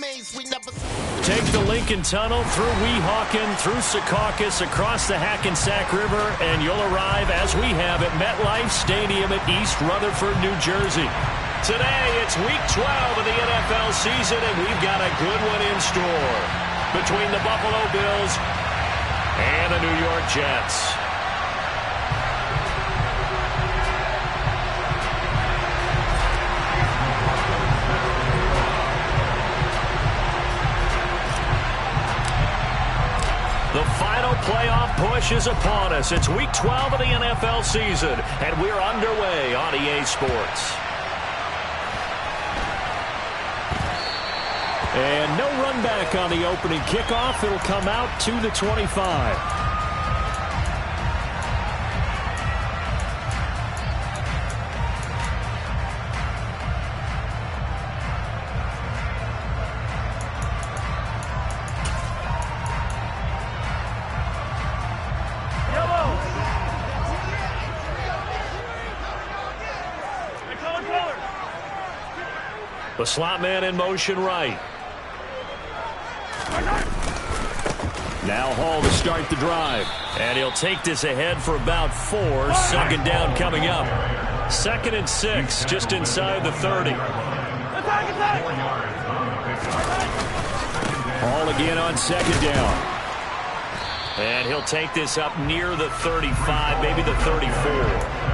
Take the Lincoln Tunnel through Weehawken, through Secaucus, across the Hackensack River, and you'll arrive, as we have, at MetLife Stadium at East Rutherford, New Jersey. Today, it's Week 12 of the NFL season, and we've got a good one in store between the Buffalo Bills and the New York Jets. The final playoff push is upon us. It's Week 12 of the NFL season, and we're underway on EA Sports. And no run back on the opening kickoff. It'll come out to the 25. The slot man in motion right. Now Hall to start the drive. And he'll take this ahead for about 4. Second down coming up. 2nd and 6, just inside the 30. Hall again on 2nd down. And he'll take this up near the 35, maybe the 34.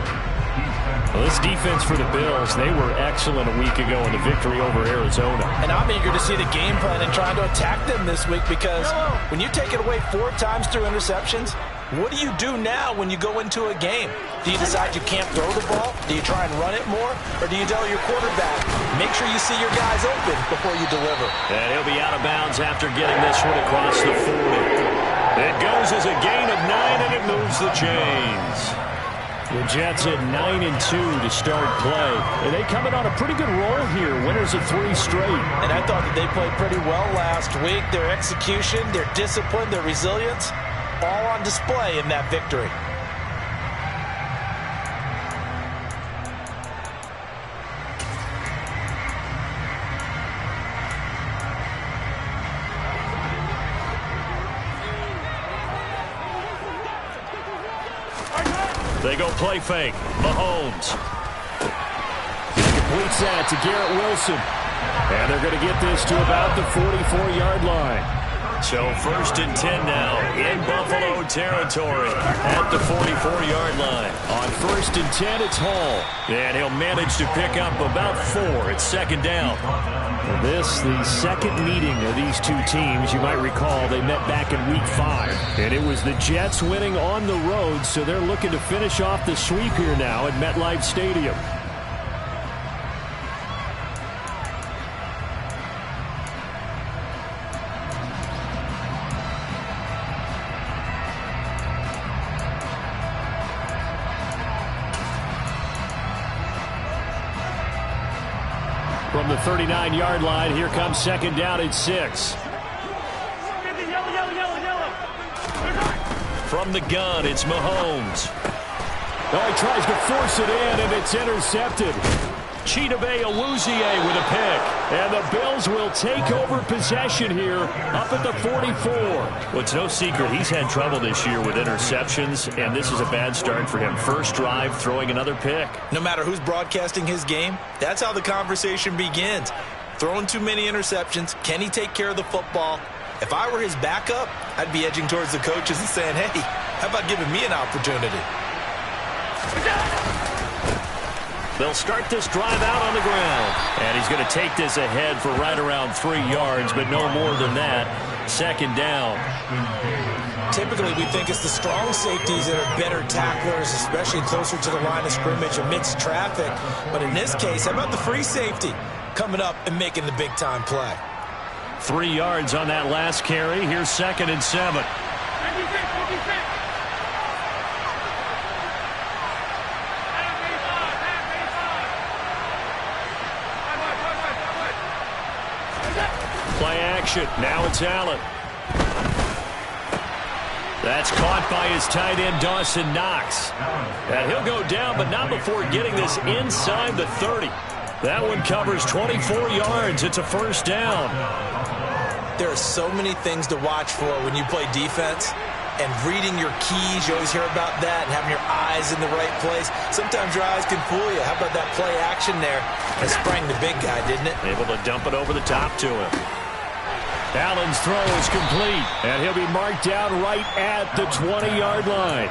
Well, this defense for the Bills, they were excellent a week ago in the victory over Arizona. And I'm eager to see the game plan and trying to attack them this week, because when you take it away 4 times through interceptions, what do you do now when you go into a game? Do you decide you can't throw the ball? Do you try and run it more? Or do you tell your quarterback, make sure you see your guys open before you deliver? And he'll be out of bounds after getting this one across the 40. It goes as a gain of 9, and it moves the chains. The Jets at 9-2 to start play. And they coming on a pretty good roll here. Winners of 3 straight. And I thought that they played pretty well last week. Their execution, their discipline, their resilience, all on display in that victory. They go play fake. Mahomes. He completes that to Garrett Wilson. And they're going to get this to about the 44-yard line. So 1st and 10 now in Buffalo territory at the 44-yard line. On 1st and 10, it's Hall. And he'll manage to pick up about 4. It's 2nd down. This, the second meeting of these two teams. You might recall they met back in Week 5. And it was the Jets winning on the road, so they're looking to finish off the sweep here now at MetLife Stadium. From the 39-yard line, here comes 2nd down at 6. From the gun, it's Mahomes. Oh, he tries to force it in, and it's intercepted. Chidobe Awuzie with a pick. And the Bills will take over possession here up at the 44. Well, it's no secret he's had trouble this year with interceptions, and this is a bad start for him. First drive, throwing another pick. No matter who's broadcasting his game, that's how the conversation begins. Throwing too many interceptions. Can he take care of the football? If I were his backup, I'd be edging towards the coaches and saying, hey, how about giving me an opportunity? They'll start this drive out on the ground. And he's going to take this ahead for right around 3 yards, but no more than that. 2nd down. Typically, we think it's the strong safeties that are better tacklers, especially closer to the line of scrimmage amidst traffic. But in this case, how about the free safety coming up and making the big-time play? 3 yards on that last carry. Here's 2nd and 7. Play action. Now it's Allen. That's caught by his tight end, Dawson Knox. And he'll go down, but not before getting this inside the 30. That one covers 24 yards. It's a first down. There are so many things to watch for when you play defense. And reading your keys, you always hear about that, and having your eyes in the right place. Sometimes your eyes can fool you. How about that play action there? It sprang the big guy, didn't it? Able to dump it over the top to him. Allen's throw is complete, and he'll be marked down right at the 20-yard line.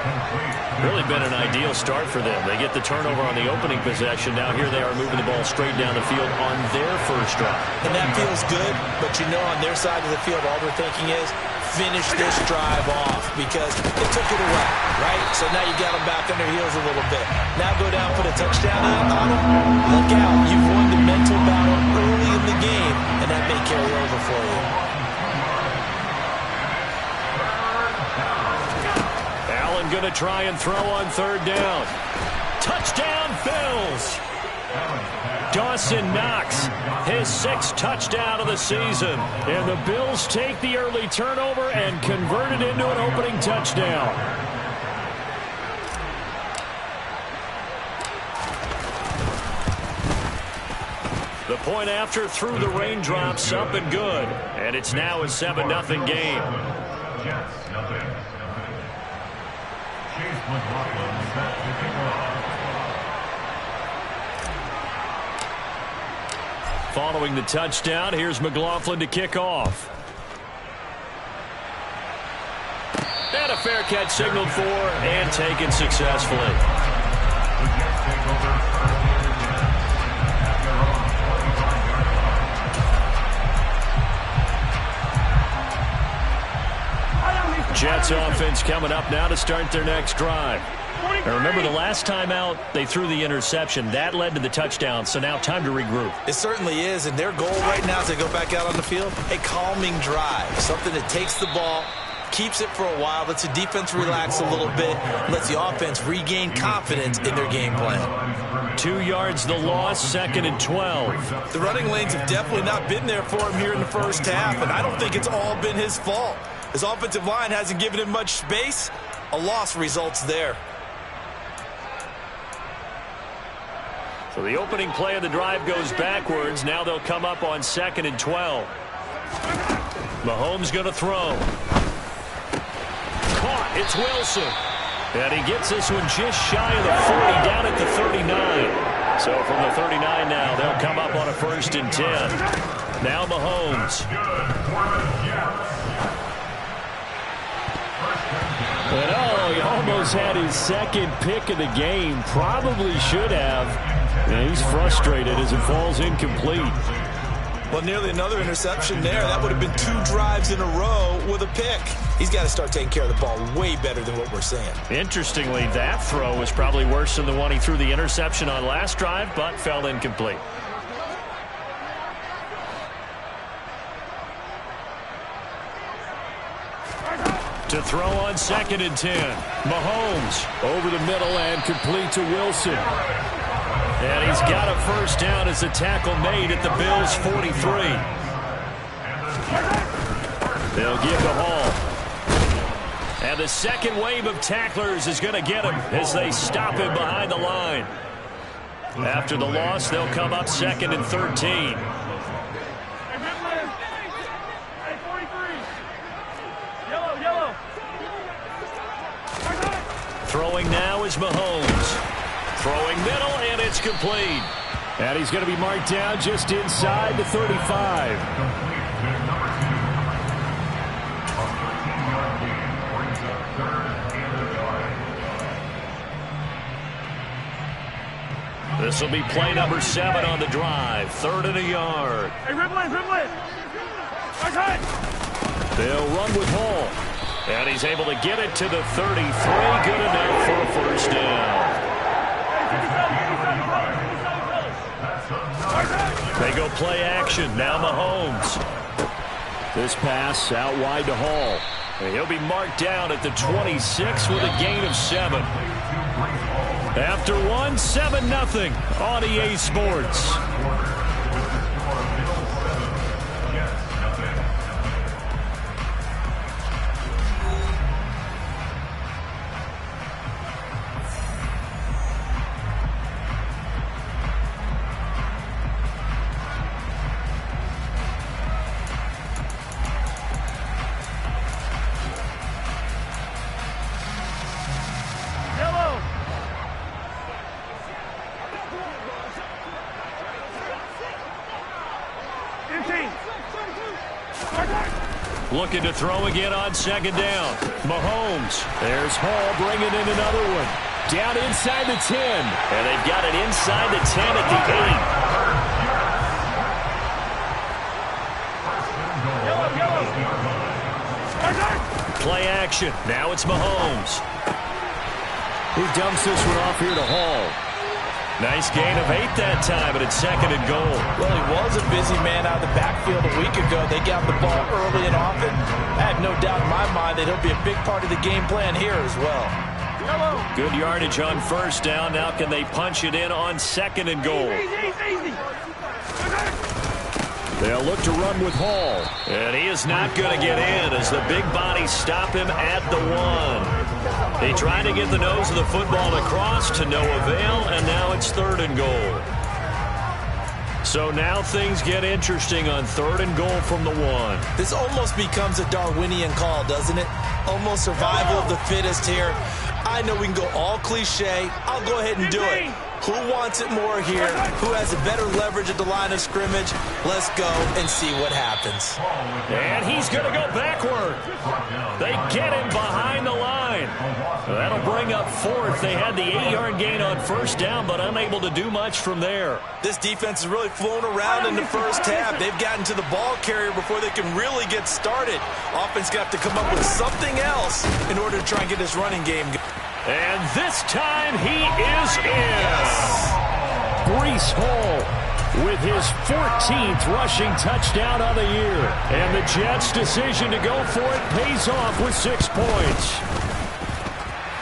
Really been an ideal start for them. They get the turnover on the opening possession. Now here they are moving the ball straight down the field on their first drive. And that feels good, but you know on their side of the field, all they're thinking is, finish this drive off because they took it away, right? So now you got them back on their heels a little bit. Now go down, put a touchdown on them. Look out. You've won the mental battle early in the game, and that may carry over for you. Allen going to try and throw on third down. Touchdown, Bills. Dawson Knox, his 6th touchdown of the season. And the Bills take the early turnover and convert it into an opening touchdown. The point after through the raindrops, up and good. And it's now a 7-0 game. Following the touchdown, here's McLaughlin to kick off. And a fair catch signaled for and taken successfully. Jets offense coming up now to start their next drive. Now remember, the last time out, they threw the interception. That led to the touchdown, so now time to regroup. It certainly is, and their goal right now as they go back out on the field, a calming drive, something that takes the ball, keeps it for a while, lets the defense relax a little bit, lets the offense regain confidence in their game plan. 2 yards the loss, 2nd and 12. The running lanes have definitely not been there for him here in the first half, and I don't think it's all been his fault. His offensive line hasn't given him much space. A loss results there. So the opening play of the drive goes backwards. Now they'll come up on 2nd and 12. Mahomes going to throw. Caught. It's Wilson. And he gets this one just shy of the 40, down at the 39. So from the 39 now, they'll come up on a 1st and 10. Now Mahomes. And oh, he almost had his 2nd pick of the game. Probably should have. And he's frustrated as it falls incomplete. Well, nearly another interception there. That would have been 2 drives in a row with a pick. He's got to start taking care of the ball way better than what we're seeing. Interestingly, that throw was probably worse than the one he threw the interception on last drive, but fell incomplete. To throw on 2nd and 10. Mahomes over the middle and complete to Wilson. And he's got a first down as the tackle made at the Bills' 43. They'll give the Hall. And the second wave of tacklers is going to get him as they stop him behind the line. After the loss, they'll come up 2nd and 13. Throwing now is Mahomes. Throwing middle, and it's complete. And he's going to be marked down just inside the 35. This will be play number 7 on the drive. 3rd and a yard. Hey, Ridley. They'll run with Hall. And he's able to get it to the 33. Good enough for a first down. They go play action. Now Mahomes. This pass out wide to Hall. And he'll be marked down at the 26 with a gain of 7. After 7-0 on EA Sports. Looking to throw again on second down. Mahomes. There's Hall bringing in another one. Down inside the 10. And they've got it inside the 10 at the 8. Play action. Now it's Mahomes. He dumps this one off here to Hall. Nice gain of 8 that time, but it's second and goal. Well, he was a busy man out of the backfield a week ago. They got the ball early and often. I have no doubt in my mind that he'll be a big part of the game plan here as well. Good yardage on first down. Now can they punch it in on second and goal? They'll look to run with Hall. And he is not going to get in as the big bodies stop him at the 1. They tried to get the nose of the football across to no avail, and now it's third and goal. So now things get interesting on third and goal from the 1. This almost becomes a Darwinian call, doesn't it? Almost survival of the fittest here. I know we can go all cliche. I'll go ahead and do it. Who wants it more here? Who has a better leverage at the line of scrimmage? Let's go and see what happens. And he's going to go backward. They get him behind the line. That'll bring up fourth. They had the 8-yard gain on first down, but unable to do much from there. This defense has really flown around in the first half. They've gotten to the ball carrier before they can really get started. Offense got to come up with something else in order to try and get this running game going. And this time he is in. Breece Hall with his 14th rushing touchdown of the year. And the Jets' decision to go for it pays off with 6 points.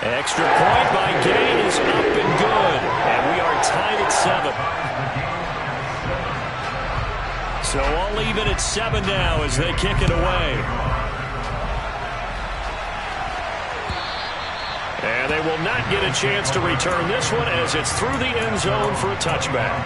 Extra point by Gay is up and good. And we are tied at 7. So I'll leave it at 7 now as they kick it away. And they will not get a chance to return this one as it's through the end zone for a touchback.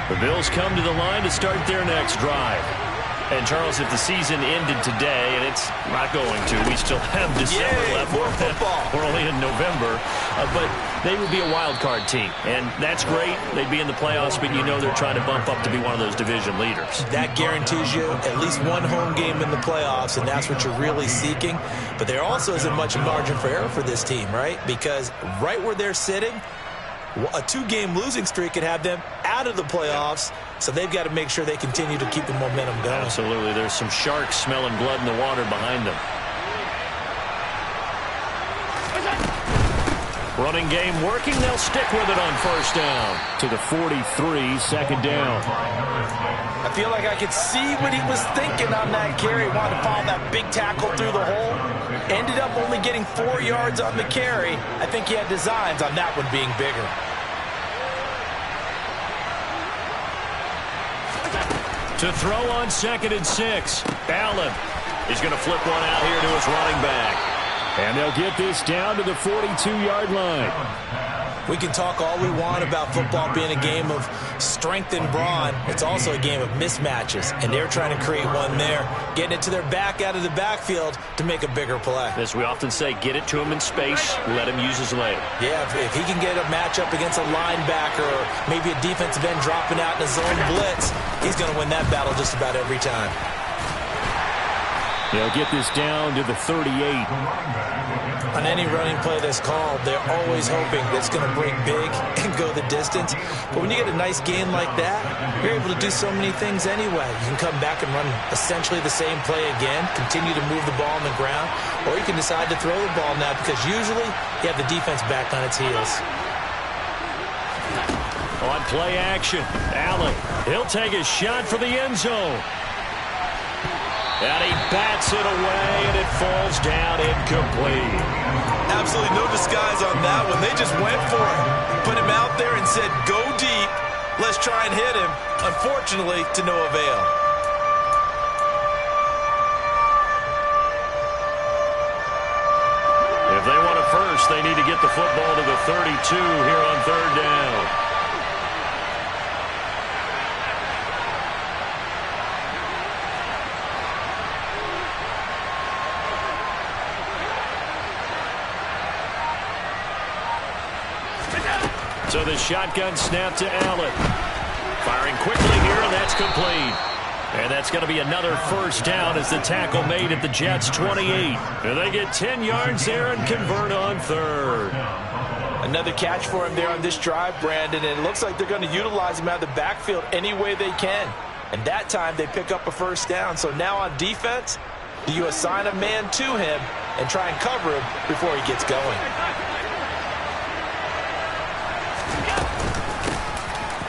The Bills come to the line to start their next drive. And, Charles, if the season ended today, and it's not going to, we still have December left. More football. We're only in November. But they would be a wild card team. And that's great. They'd be in the playoffs, but you know they're trying to bump up to be one of those division leaders. That guarantees you at least one home game in the playoffs, and that's what you're really seeking. But there also isn't much margin for error for this team, right? Because right where they're sitting, a 2-game losing streak could have them out of the playoffs, so they've got to make sure they continue to keep the momentum going. Absolutely. There's some sharks smelling blood in the water behind them. Running game working. They'll stick with it on first down. To the 43, second down. I feel like I could see what he was thinking on that carry. Wanted to follow that big tackle through the hole. Ended up only getting 4 yards on the carry. I think he had designs on that one being bigger. To throw on second and 6. Allen. He's going to flip one out here to his running back. And they'll get this down to the 42-yard line. We can talk all we want about football being a game of strength and brawn. It's also a game of mismatches, and they're trying to create one there, getting it to their back out of the backfield to make a bigger play. As we often say, get it to him in space, let him use his leg. Yeah, if he can get a matchup against a linebacker or maybe a defensive end dropping out in a zone blitz, he's going to win that battle just about every time. They'll get this down to the 38. On any running play that's called, they're always hoping that it's going to break big and go the distance. But when you get a nice gain like that, you're able to do so many things anyway. You can come back and run essentially the same play again, continue to move the ball on the ground, or you can decide to throw the ball now because usually you have the defense back on its heels. On play action, Allen, he'll take a shot for the end zone. And he bats it away, and it falls down incomplete. Absolutely no disguise on that one. They just went for it. Put him out there and said, go deep. Let's try and hit him. Unfortunately, to no avail. If they want a first, they need to get the football to the 32 here on third down. So the shotgun snap to Allen. Firing quickly here, and that's complete. And that's going to be another first down as the tackle made at the Jets' 28. And they get 10 yards there and convert on third. Another catch for him there on this drive, Brandon, and it looks like they're going to utilize him out of the backfield any way they can. And that time they pick up a first down. So now on defense, do you assign a man to him and try and cover him before he gets going?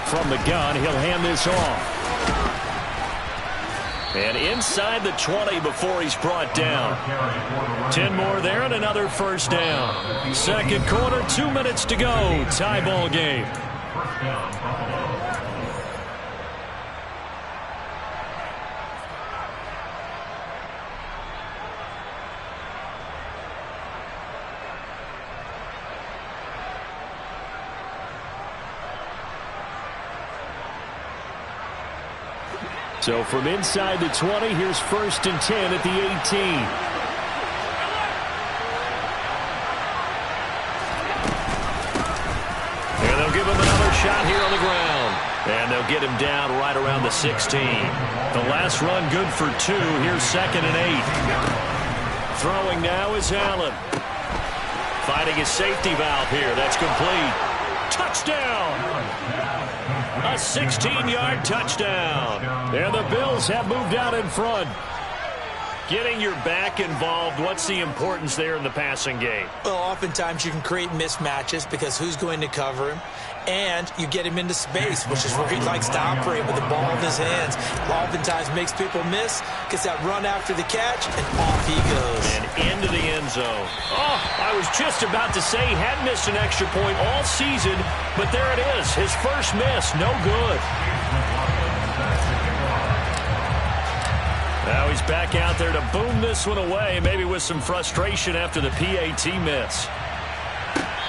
From the gun, he'll hand this off. And inside the 20 before he's brought down. 10 more there and another first down. Second quarter, 2 minutes to go. Tie ball game. So from inside the 20, here's first and 10 at the 18. And they'll give him another shot here on the ground. And they'll get him down right around the 16. The last run good for 2. Here's second and 8. Throwing now is Allen. Finding his safety valve here. That's complete. Touchdown! A 16-yard touchdown. And the Bills have moved out in front. Getting your back involved, what's the importance there in the passing game? Well, oftentimes you can create mismatches because who's going to cover him? And you get him into space, which is where he likes to operate with the ball in his hands. Oftentimes makes people miss, gets that run after the catch, and off he goes. And into the end zone. Oh, I was just about to say he had missed an extra point all season, but there it is. His first miss, no good. Now he's back out there to boom this one away, maybe with some frustration after the PAT miss.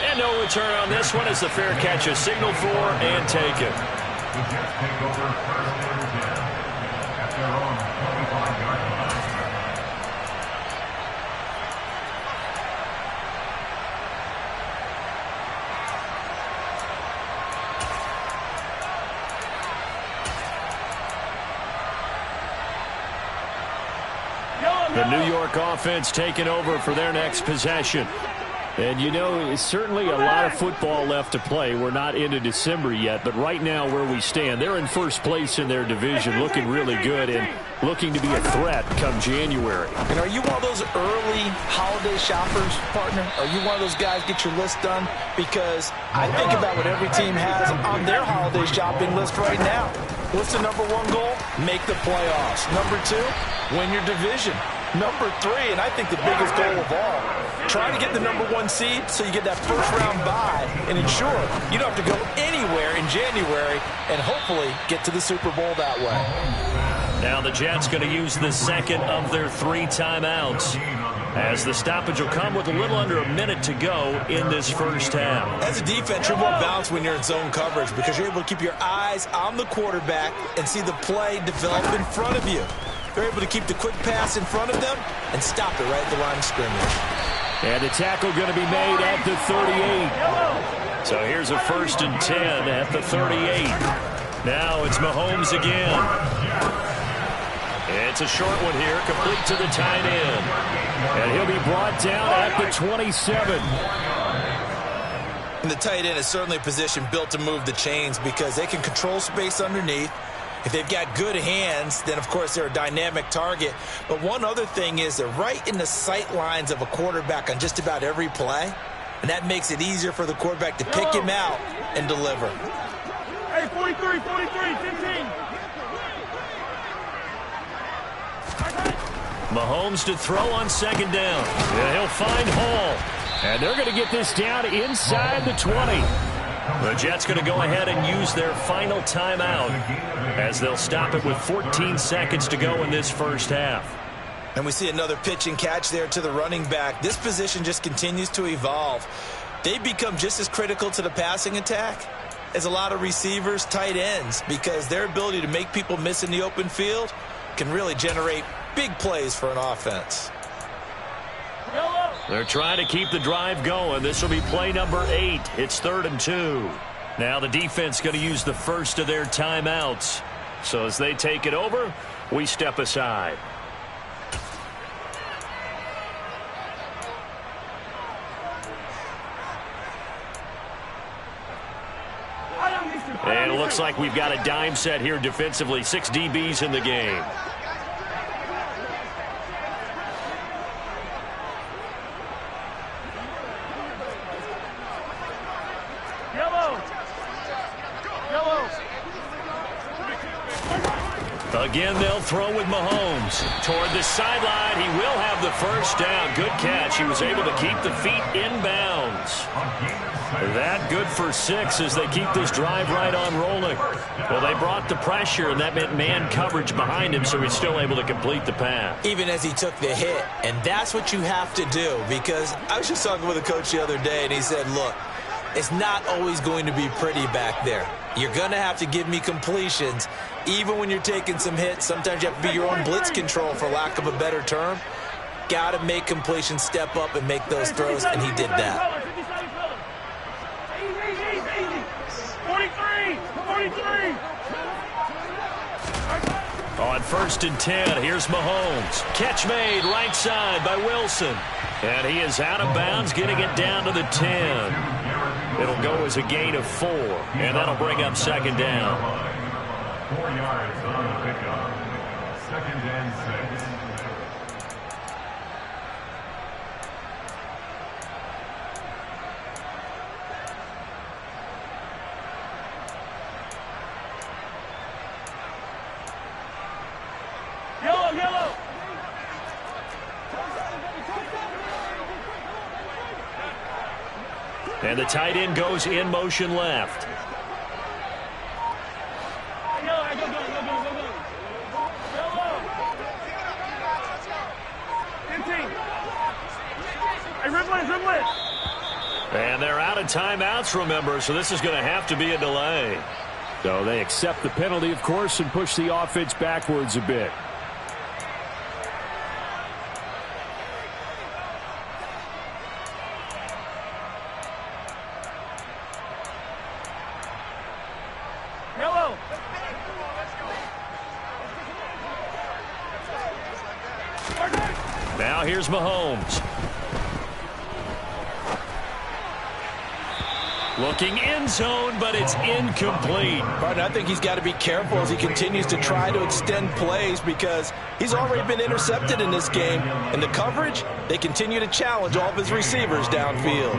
And no return on this one as the fair catch is signaled for and taken. The New York offense taking over for their next possession. And, you know, it's certainly a lot of football left to play. We're not into December yet, but right now where we stand, they're in first place in their division, looking really good and looking to be a threat come January. And are you one of those early holiday shoppers, partner? Are you one of those guys get your list done? Because I think about what every team has on their holiday shopping list right now. What's the number one goal? Make the playoffs. Number 2, win your division. Number 3, and I think the biggest goal of all, try to get the number 1 seed so you get that first round bye and ensure you don't have to go anywhere in January and hopefully get to the Super Bowl that way. Now the Jets going to use the second of their 3 timeouts as the stoppage will come with a little under a minute to go in this first half. As a defense, you're more balanced when you're in zone coverage because you're able to keep your eyes on the quarterback and see the play develop in front of you. They're able to keep the quick pass in front of them and stop it right at the line of scrimmage. And the tackle going to be made at the 38. So here's a first and 10 at the 38. Now it's Mahomes again. It's a short one here, complete to the tight end. And he'll be brought down at the 27. And the tight end is certainly a position built to move the chains because they can control space underneath. If they've got good hands, then, of course, they're a dynamic target. But one other thing is they're right in the sight lines of a quarterback on just about every play. And that makes it easier for the quarterback to pick him out and deliver. Hey, 43, 15. Mahomes to throw on second down. And he'll find Hall. And they're going to get this down inside the 20. The Jets going to go ahead and use their final timeout as they'll stop it with 14 seconds to go in this first half. And we see another pitch and catch there to the running back. This position just continues to evolve. They become just as critical to the passing attack as a lot of receivers, tight ends, because their ability to make people miss in the open field can really generate big plays for an offense. They're trying to keep the drive going. This will be play number 8. It's 3rd and 2. Now the defense going to use the first of their timeouts. So as they take it over, we step aside. And it looks like we've got a dime set here defensively. 6 DBs in the game. Again, they'll throw with Mahomes. Toward the sideline, he will have the first down. Good catch. He was able to keep the feet inbounds. That good for 6 as they keep this drive right on rolling. Well, they brought the pressure, and that meant man coverage behind him, so he's still able to complete the pass. Even as he took the hit, and that's what you have to do, because I was just talking with a coach the other day, and he said, look, it's not always going to be pretty back there. You're going to have to give me completions. Even when you're taking some hits, sometimes you have to be your own blitz control, for lack of a better term. Got to make completions, step up and make those throws, and he did that. 43. On 1st and 10, here's Mahomes. Catch made right side by Wilson. And he is out of bounds, getting it down to the 10. It'll go as a gain of 4, and that'll bring up 2nd down. 4 yards on the pickup. 2nd and 6. Yellow. And the tight end goes in motion left. And they're out of timeouts, remember, so this is going to have to be a delay. So they accept the penalty, of course, and push the offense backwards a bit. Now here's Mahomes. Looking end zone, but it's incomplete. Martin, I think he's got to be careful as he continues to try to extend plays, because he's already been intercepted in this game. And the coverage, they continue to challenge all of his receivers downfield.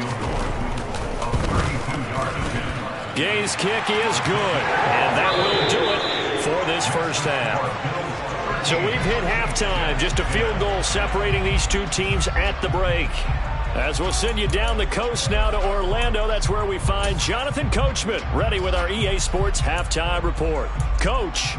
Gay's kick is good, and that will do it for this first half. So we've hit halftime, just a field goal separating these two teams at the break. As we'll send you down the coast now to Orlando, that's where we find Jonathan Coachman, ready with our EA Sports Halftime Report. Coach.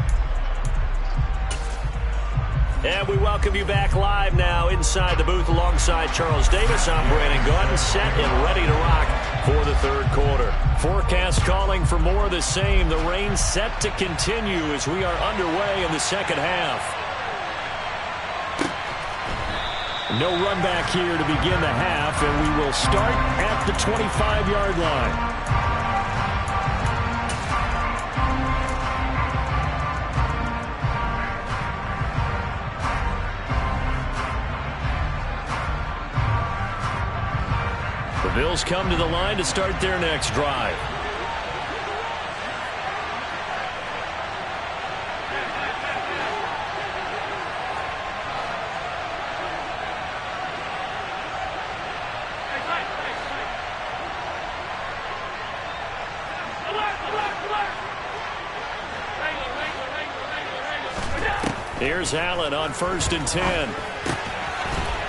And we welcome you back live now inside the booth alongside Charles Davis. I'm Brandon Gordon, set and ready to rock for the third quarter. Forecast calling for more of the same. The rain set to continue as we are underway in the second half. No run back here to begin the half, and we will start at the 25-yard line. The Bills come to the line to start their next drive. Here's Allen on 1st and 10.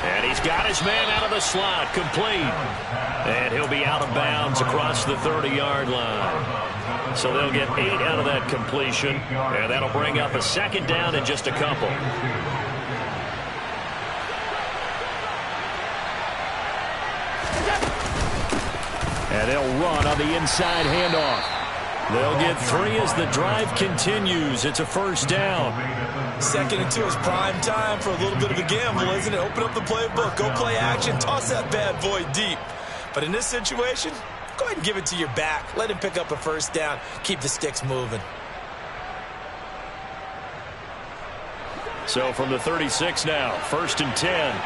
And he's got his man out of the slot, complete. And he'll be out of bounds across the 30-yard line. So they'll get 8 out of that completion, and that'll bring up a 2nd down in just a couple. And they'll run on the inside handoff. They'll get 3 as the drive continues. It's a first down. 2nd and 2 is prime time for a little bit of a gamble, isn't it? Open up the playbook, go play action, toss that bad boy deep. But in this situation, go go ahead and give it to your back. Let him pick up a first down. Keep the sticks moving. So from the 36 now, 1st and 10.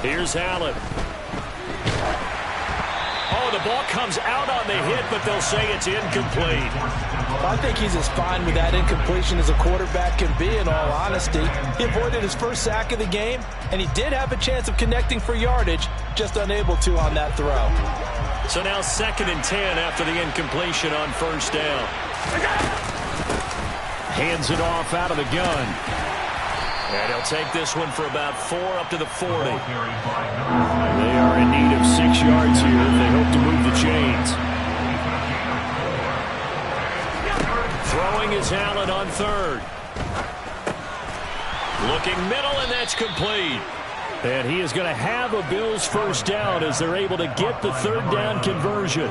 Here's Allen. Oh, the ball comes out on the hit, but they'll say it's incomplete. I think he's as fine with that incompletion as a quarterback can be, in all honesty. He avoided his first sack of the game, and he did have a chance of connecting for yardage, just unable to on that throw. So now 2nd and 10 after the incompletion on 1st down. Hands it off out of the gun. And he'll take this one for about 4 up to the 40. They are in need of 6 yards here if they hope to move the chains. Throwing is Allen on 3rd. Looking middle, and that's complete. And he is going to have a Bills first down as they're able to get the 3rd down conversion.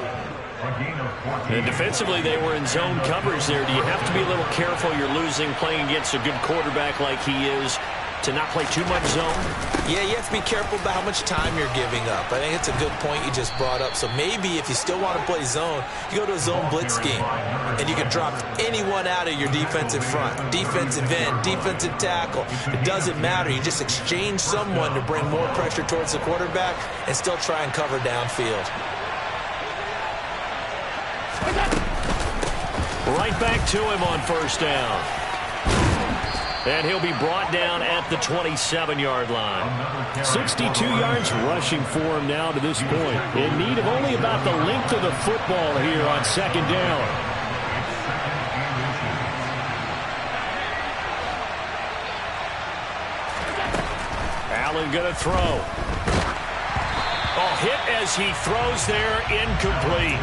And defensively, they were in zone coverage there. Do you have to be a little careful? You're losing playing against a good quarterback like he is to not play too much zone? Yeah, you have to be careful about how much time you're giving up. I think it's a good point you just brought up. So maybe if you still want to play zone, you go to a zone blitz scheme, and you can drop anyone out of your defensive front, defensive end, defensive tackle. It doesn't matter. You just exchange someone to bring more pressure towards the quarterback and still try and cover downfield. Right back to him on 1st down. And he'll be brought down at the 27-yard line. 62 yards rushing for him now to this point. In need of only about the length of the football here on 2nd down. Allen going to throw. Oh, hit as he throws there, incomplete.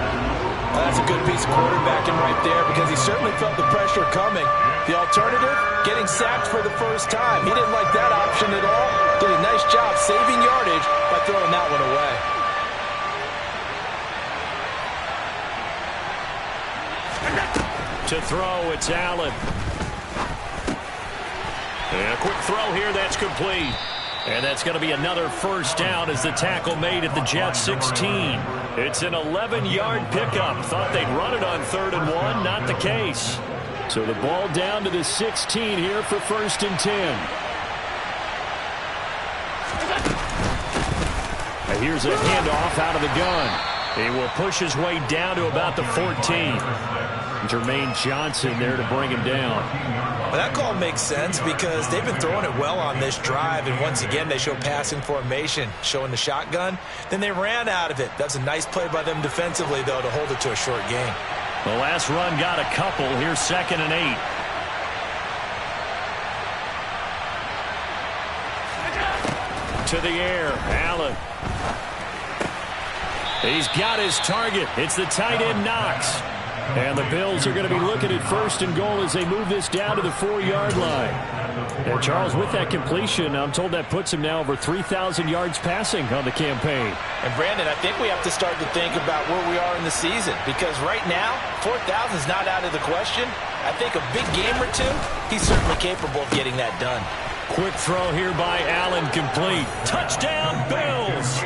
That's a good piece of quarterbacking right there because he certainly felt the pressure coming. The alternative, getting sacked for the first time. He didn't like that option at all. Did a nice job saving yardage by throwing that one away. To throw, it's Allen. And a quick throw here, that's complete. And that's going to be another first down as the tackle made at the Jets 16. It's an 11-yard pickup. Thought they'd run it on 3rd and 1. Not the case. So the ball down to the 16 here for 1st and 10. And here's a handoff out of the gun. He will push his way down to about the 14. Jermaine Johnson there to bring him down. Well, that call makes sense because they've been throwing it well on this drive, and once again they show passing formation, showing the shotgun. Then they ran out of it. That's a nice play by them defensively, though, to hold it to a short game. The last run got a couple. Here's 2nd and 8. To the air, Allen. He's got his target. It's the tight end, Knox. And the Bills are going to be looking at 1st and goal as they move this down to the 4-yard line. And Charles, with that completion, I'm told that puts him now over 3,000 yards passing on the campaign. And Brandon, I think we have to start to think about where we are in the season because right now, 4,000 is not out of the question. I think a big game or two, he's certainly capable of getting that done. Quick throw here by Allen, complete. Touchdown, Bills!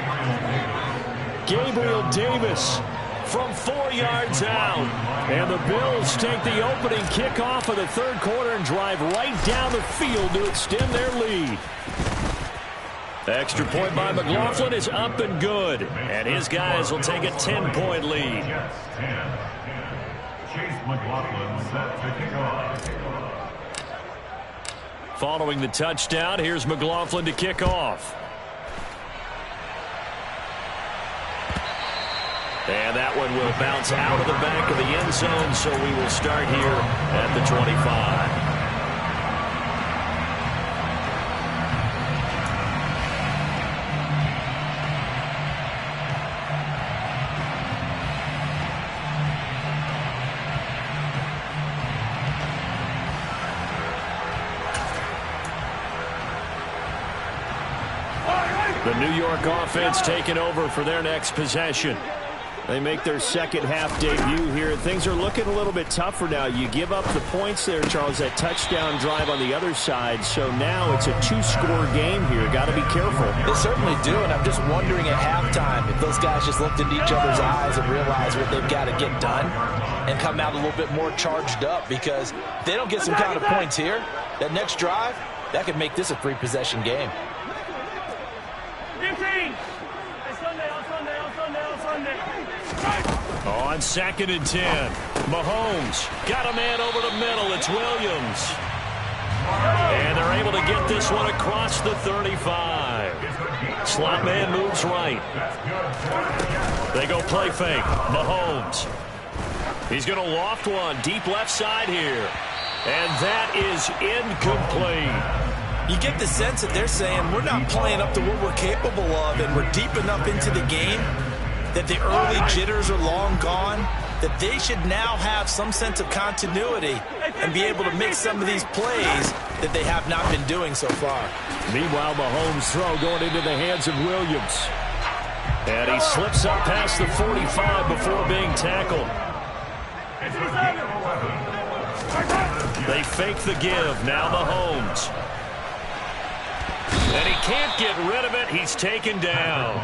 Gabriel Davis from 4 yards out. And the Bills take the opening kickoff of the 3rd quarter and drive right down the field to extend their lead. Extra point by McLaughlin is up and good. And his guys will take a 10-point lead. Chase McLaughlin set to kick off. Following the touchdown, here's McLaughlin to kick off. And that one will bounce out of the back of the end zone, so we will start here at the 25. The New York offense taking over for their next possession. They make their second-half debut here. Things are looking a little bit tougher now. You give up the points there, Charles, that touchdown drive on the other side. So now it's a two-score game here. Got to be careful. They certainly do, and I'm just wondering at halftime if those guys just looked into each other's eyes and realized what they've got to get done and come out a little bit more charged up, because if they don't get some kind of points here, that next drive, that could make this a three-possession game. 15. On 2nd and 10, Mahomes got a man over the middle. It's Williams. And they're able to get this one across the 35. Slot man moves right. They go play fake. Mahomes. He's going to loft one deep left side here. And that is incomplete. You get the sense that they're saying we're not playing up to what we're capable of, and we're deep enough into the game that the early jitters are long gone, that they should now have some sense of continuity and be able to make some of these plays that they have not been doing so far. Meanwhile, Mahomes' throw going into the hands of Williams. And he slips up past the 45 before being tackled. They fake the give. Now Mahomes. And he can't get rid of it. He's taken down.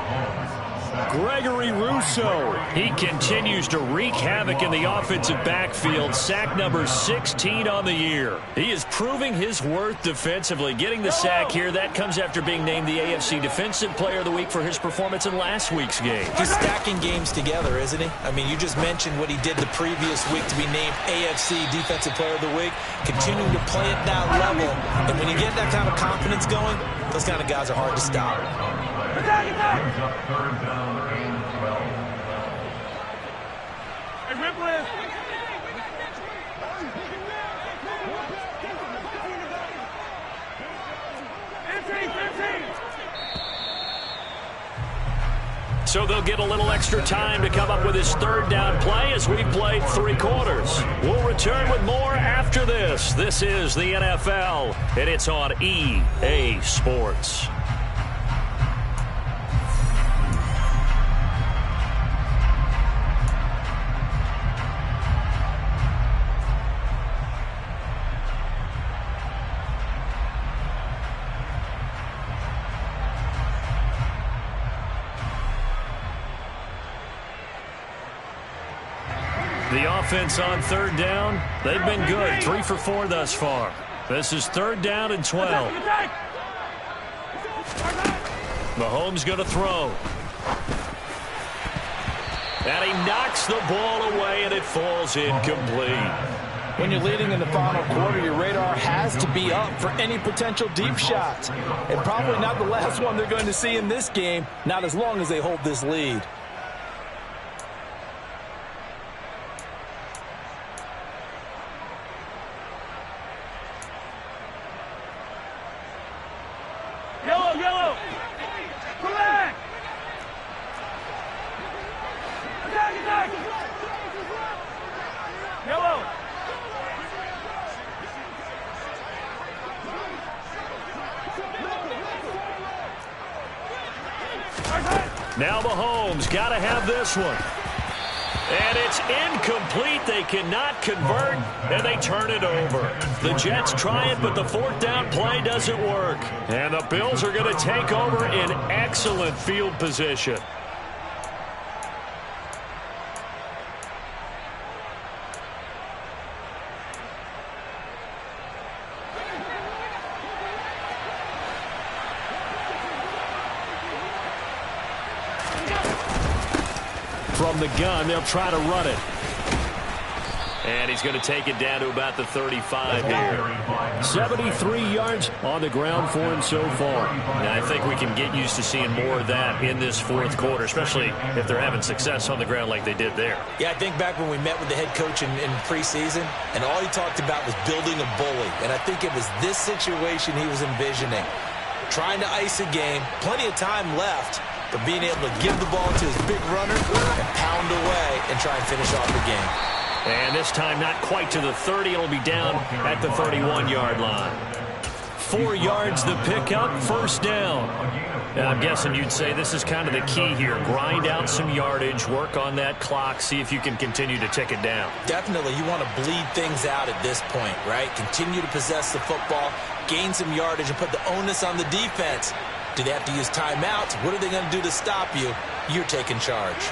Gregory Rousseau. He continues to wreak havoc in the offensive backfield. Sack number 16 on the year. He is proving his worth defensively. Getting the sack here, that comes after being named the AFC Defensive Player of the Week for his performance in last week's game. He's stacking games together, isn't he? I mean, you just mentioned what he did the previous week to be named AFC Defensive Player of the Week, continuing to play at that level. And when you get that kind of confidence going, those kind of guys are hard to stop. Attack, attack! Brings up 3rd down and 12. Hey, Ripley! So they'll get a little extra time to come up with his 3rd down play as we've played 3 quarters. We'll return with more after this. This is the NFL, and it's on EA Sports. The offense on 3rd down, they've been good. 3 for 4 thus far. This is 3rd down and 12. Mahomes going to throw. And he knocks the ball away, and it falls incomplete. When you're leading in the final quarter, your radar has to be up for any potential deep shots. And probably not the last one they're going to see in this game, not as long as they hold this lead. Yellow, yellow! Come back! Attack, attack! Yellow! Now Mahomes got to have this one. And it's incomplete. They cannot convert, and they turn it over. The Jets try it, but the 4th down play doesn't work. And the Bills are going to take over in excellent field position. From the gun, they'll try to run it. And he's going to take it down to about the 35 here. 73 yards on the ground for him so far. And I think we can get used to seeing more of that in this 4th quarter, especially if they're having success on the ground like they did there. Yeah, I think back when we met with the head coach in preseason, and all he talked about was building a bully. And I think it was this situation he was envisioning. Trying to ice a game, plenty of time left, but being able to give the ball to his big runner and pound away and try and finish off the game. And this time not quite to the 30. It'll be down at the 31-yard line. 4 yards the pickup, 1st down. And I'm guessing you'd say this is kind of the key here. Grind out some yardage, work on that clock, see if you can continue to tick it down. Definitely, you want to bleed things out at this point, right? Continue to possess the football, gain some yardage, and put the onus on the defense. Do they have to use timeouts? What are they going to do to stop you? You're taking charge.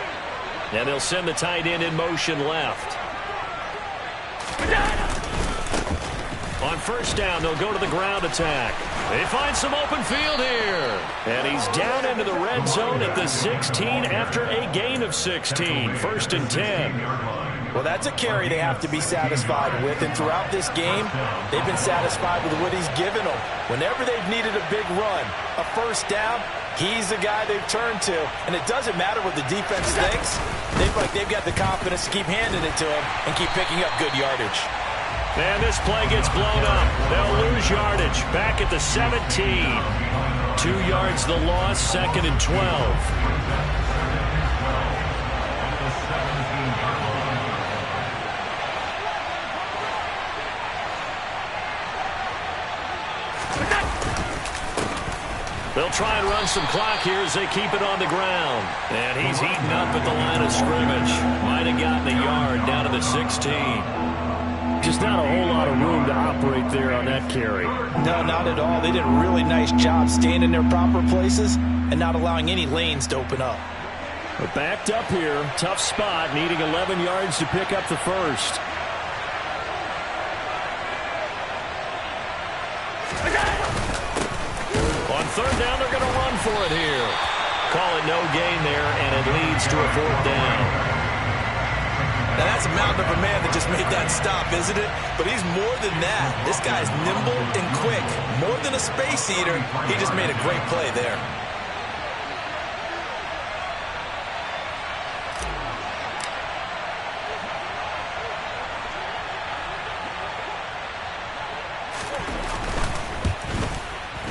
And they'll send the tight end in motion left. On first down, they'll go to the ground attack. They find some open field here. And he's down into the red zone at the 16 after a gain of 16. First and 10. Well, that's a carry they have to be satisfied with. And throughout this game, they've been satisfied with what he's given them. Whenever they've needed a big run, a first down, he's the guy they've turned to. And it doesn't matter what the defense thinks. They feel like they've got the confidence to keep handing it to him and keep picking up good yardage. And this play gets blown up. They'll lose yardage. Back at the 17. 2 yards the loss, second and 12. They'll try and run some clock here as they keep it on the ground. And he's heating up at the line of scrimmage. Might have gotten a yard down to the 16. Just not a whole lot of room to operate there on that carry. No, not at all. They did a really nice job staying in their proper places and not allowing any lanes to open up. But backed up here, tough spot, needing 11 yards to pick up the first. On third down, they're going to run for it here. Call it no gain there, and it leads to a fourth down. Now, that's a mountain of a man that just made that stop, isn't it? But he's more than that. This guy's nimble and quick. More than a space eater, he just made a great play there.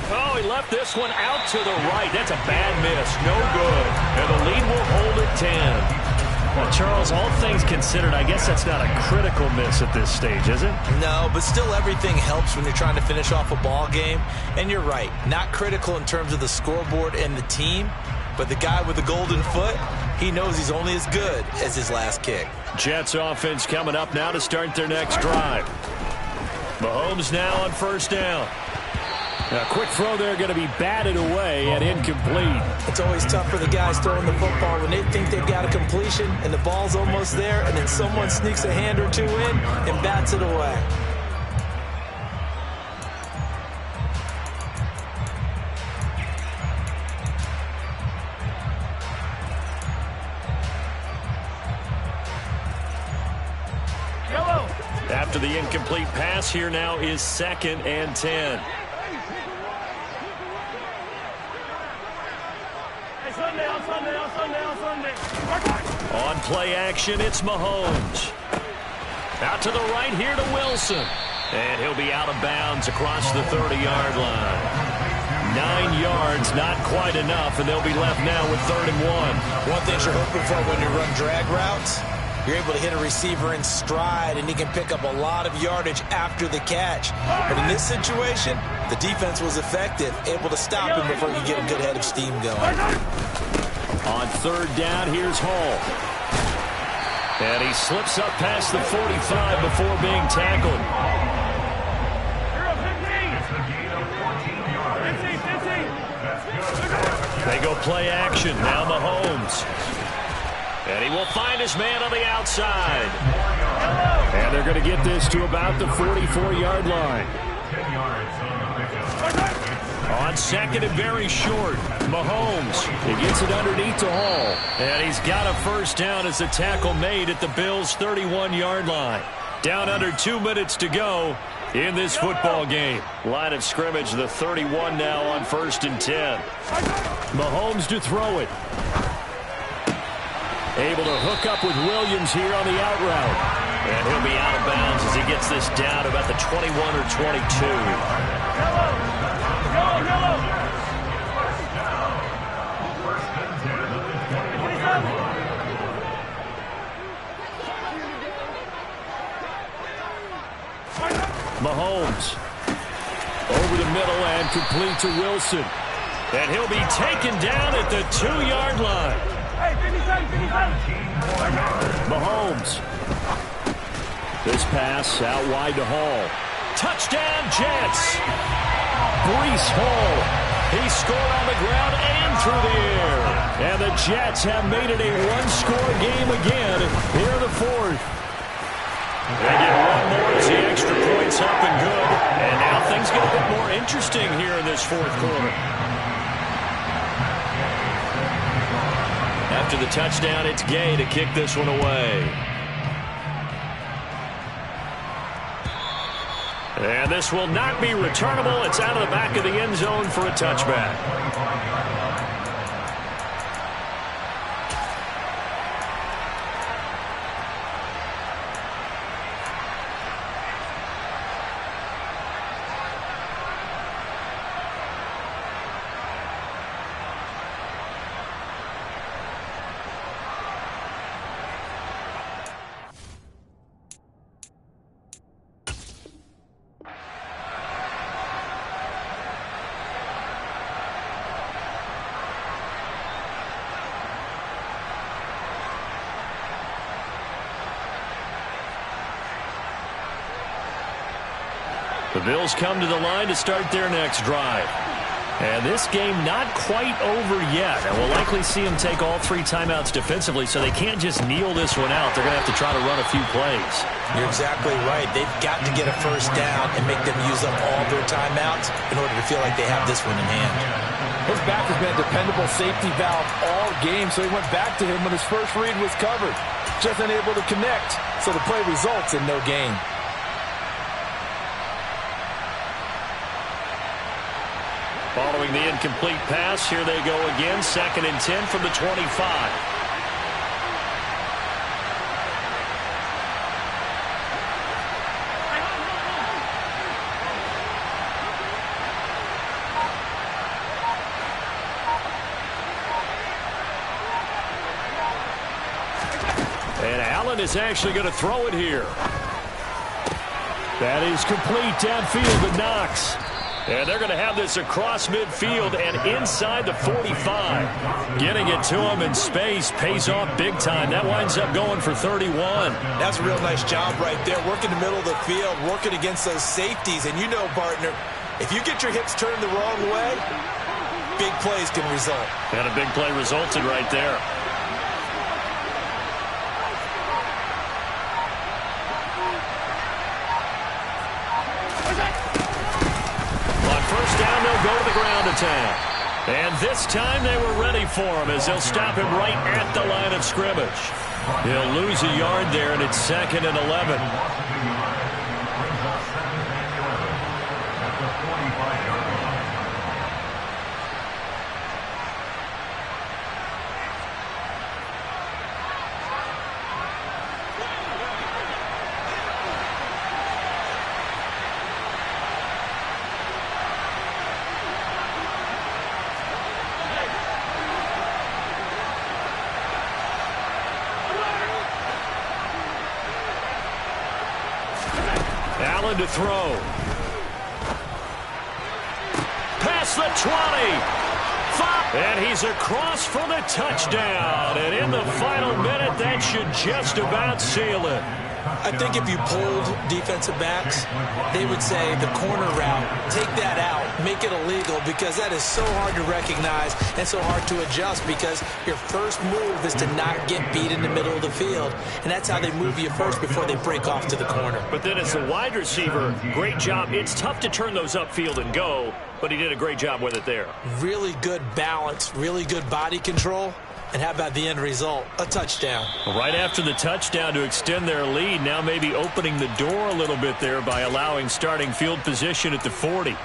Oh, he left this one out to the right. That's a bad miss. No good. And the lead will hold at 10. Well, Charles, all things considered, I guess that's not a critical miss at this stage, is it? No, but still everything helps when you're trying to finish off a ball game. And you're right, not critical in terms of the scoreboard and the team, but the guy with the golden foot, he knows he's only as good as his last kick. Jets offense coming up now to start their next drive. Mahomes now on first down. A quick throw there going to be batted away and incomplete. It's always tough for the guys throwing the football when they think they've got a completion and the ball's almost there, and then someone sneaks a hand or two in and bats it away. After the incomplete pass, here now is second and 10. On play action, it's Mahomes. Out to the right here to Wilson. And he'll be out of bounds across the 30-yard line. 9 yards, not quite enough, and they'll be left now with 3rd and 1. One thing you're hoping for when you run drag routes, you're able to hit a receiver in stride, and he can pick up a lot of yardage after the catch. But in this situation, the defense was effective, able to stop him before you get a good head of steam going. On 3rd down, here's Hall. And he slips up past the 45 before being tackled. They go play action. Now Mahomes. And he will find his man on the outside. And they're going to get this to about the 44-yard line. 10 yards on the pickup. On second and very short, Mahomes. He gets it underneath to Hall. And he's got a first down as the tackle made at the Bills' 31-yard line. Down under 2 minutes to go in this football game. Line of scrimmage, the 31 now on 1st and 10. Mahomes to throw it. Able to hook up with Williams here on the out route. And he'll be out of bounds as he gets this down to about the 21 or 22. Mahomes over the middle and complete to Wilson. And he'll be taken down at the 2-yard line. Hey, 57, 57. Mahomes. This pass out wide to Hall. Touchdown, Jets. Breece Hall. He scored on the ground and through the air. And the Jets have made it a one-score game again here in the fourth. They get one more as the extra point's up and good. And now things get a bit more interesting here in this fourth quarter. After the touchdown, it's Gay to kick this one away. And this will not be returnable. It's out of the back of the end zone for a touchback. The Bills come to the line to start their next drive. And this game not quite over yet. And we'll likely see them take all 3 timeouts defensively, so they can't just kneel this one out. They're going to have to try to run a few plays. You're exactly right. They've got to get a first down and make them use up all their timeouts in order to feel like they have this one in hand. His back has been a dependable safety valve all game, so he went back to him when his first read was covered. Just unable to connect, so the play results in no gain. Following the incomplete pass, here they go again. 2nd and 10 from the 25. And Allen is actually going to throw it here. That is complete downfield to Knox. And they're going to have this across midfield and inside the 45. Getting it to him in space pays off big time. That winds up going for 31. That's a real nice job right there. Working the middle of the field, working against those safeties. And you know, partner, if you get your hips turned the wrong way, big plays can result. And a big play resulted right there. Go to the ground attack. And this time they were ready for him as they'll stop him right at the line of scrimmage. He'll lose a yard there, and it's 2nd and 11. Allen to throw. Past the 20. And he's across for the touchdown. And in the final minute, that should just about seal it. I think if you polled defensive backs, they would say the corner route, take that out, make it illegal, because that is so hard to recognize and so hard to adjust, because your first move is to not get beat in the middle of the field. And that's how they move you first before they break off to the corner. But then as a wide receiver, great job. It's tough to turn those upfield and go, but he did a great job with it there. Really good balance, really good body control. And how about the end result? A touchdown. Right after the touchdown to extend their lead, now maybe opening the door a little bit there by allowing starting field position at the 40.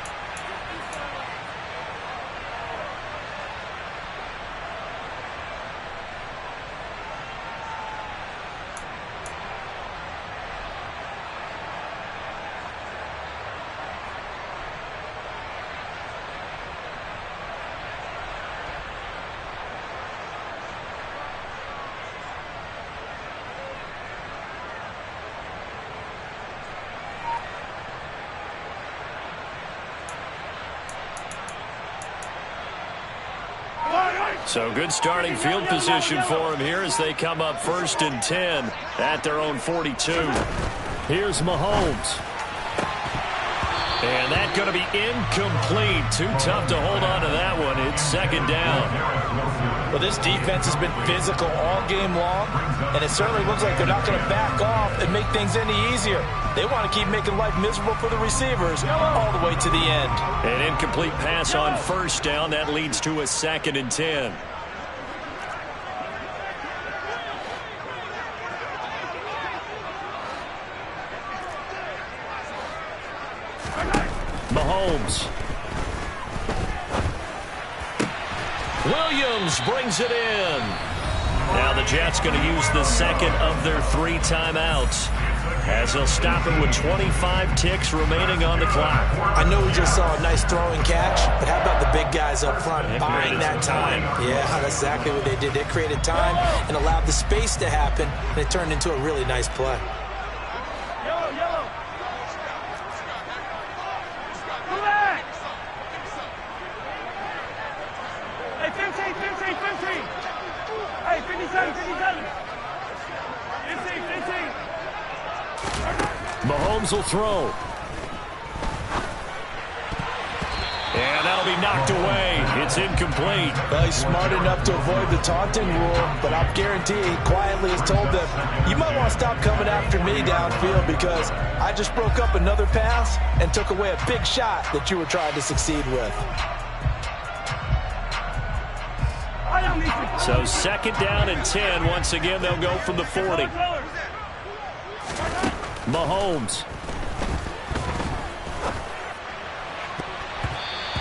So good starting field position for him here as they come up 1st and 10 at their own 42. Here's Mahomes. And that's going to be incomplete. Too tough to hold on to that one. It's 2nd down. Well, this defense has been physical all game long, and it certainly looks like they're not going to back off and make things any easier. They want to keep making life miserable for the receivers all the way to the end. An incomplete pass on 1st down. That leads to a 2nd and 10. Mahomes. Williams brings it in. Now the Jets going to use the 2nd of their 3 timeouts as they'll stop it with 25 ticks remaining on the clock. I know we just saw a nice throwing catch, but how about the big guys up front buying that time? Yeah, that's exactly what they did. They created time and allowed the space to happen, and it turned into a really nice play. Mahomes will throw. And that'll be knocked away. It's incomplete. Well, he's smart enough to avoid the taunting rule, but I guarantee he quietly has told them, you might want to stop coming after me downfield because I just broke up another pass and took away a big shot that you were trying to succeed with. So 2nd down and 10. Once again, they'll go from the 40. Mahomes.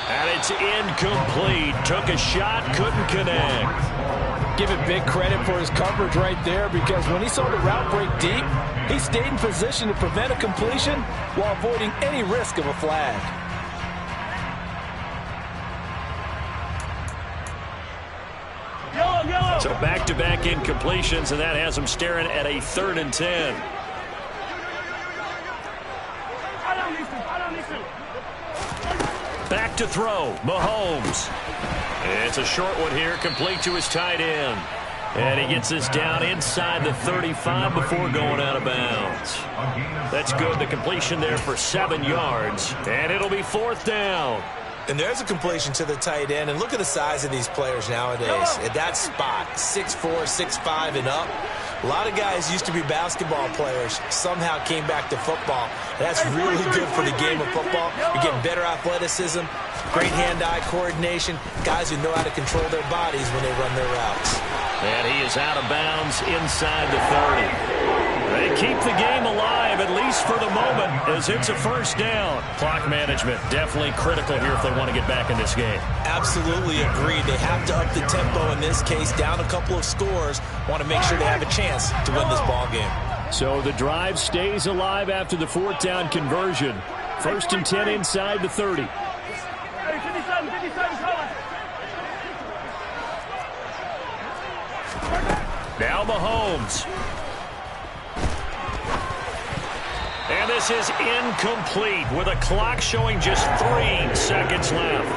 And it's incomplete. Took a shot, couldn't connect. Give it big credit for his coverage right there because when he saw the route break deep, he stayed in position to prevent a completion while avoiding any risk of a flag. So back-to-back incompletions, and that has them staring at a 3rd and 10. Back to throw, Mahomes. It's a short one here, complete to his tight end. And he gets this down inside the 35 before going out of bounds. That's good, the completion there for 7 yards. And it'll be 4th down. And there's a completion to the tight end. And look at the size of these players nowadays. At that spot, 6'4", 6'5", and up. A lot of guys used to be basketball players, somehow came back to football. That's really good for the game of football. You're getting better athleticism, great hand-eye coordination, guys who know how to control their bodies when they run their routes. And he is out of bounds inside the 30. They keep the game alive, at least for the moment, as it's a 1st down. Clock management definitely critical here if they want to get back in this game. Absolutely agreed. They have to up the tempo in this case, down a couple of scores. Want to make sure they have a chance to win this ball game. So the drive stays alive after the 4th down conversion. 1st and 10 inside the 30. Now Mahomes. And this is incomplete with a clock showing just 3 seconds left.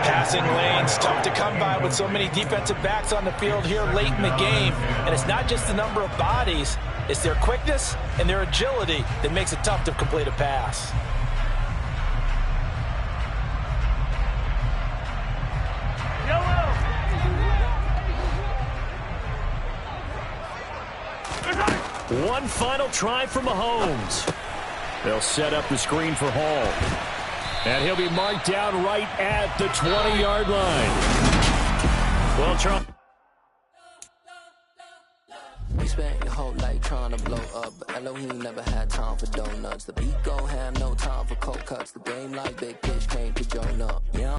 Passing lanes, tough to come by with so many defensive backs on the field here late in the game. And it's not just the number of bodies, it's their quickness and their agility that makes it tough to complete a pass. One final try for Mahomes. They'll set up the screen for Hall. And he'll be marked down right at the 20-yard line. Well, Trump. You spent your whole life trying to blow up, but Elohim never had time for donuts. The beat go ham, no time for cold cuts. The game like big pitch came to join up. Yeah.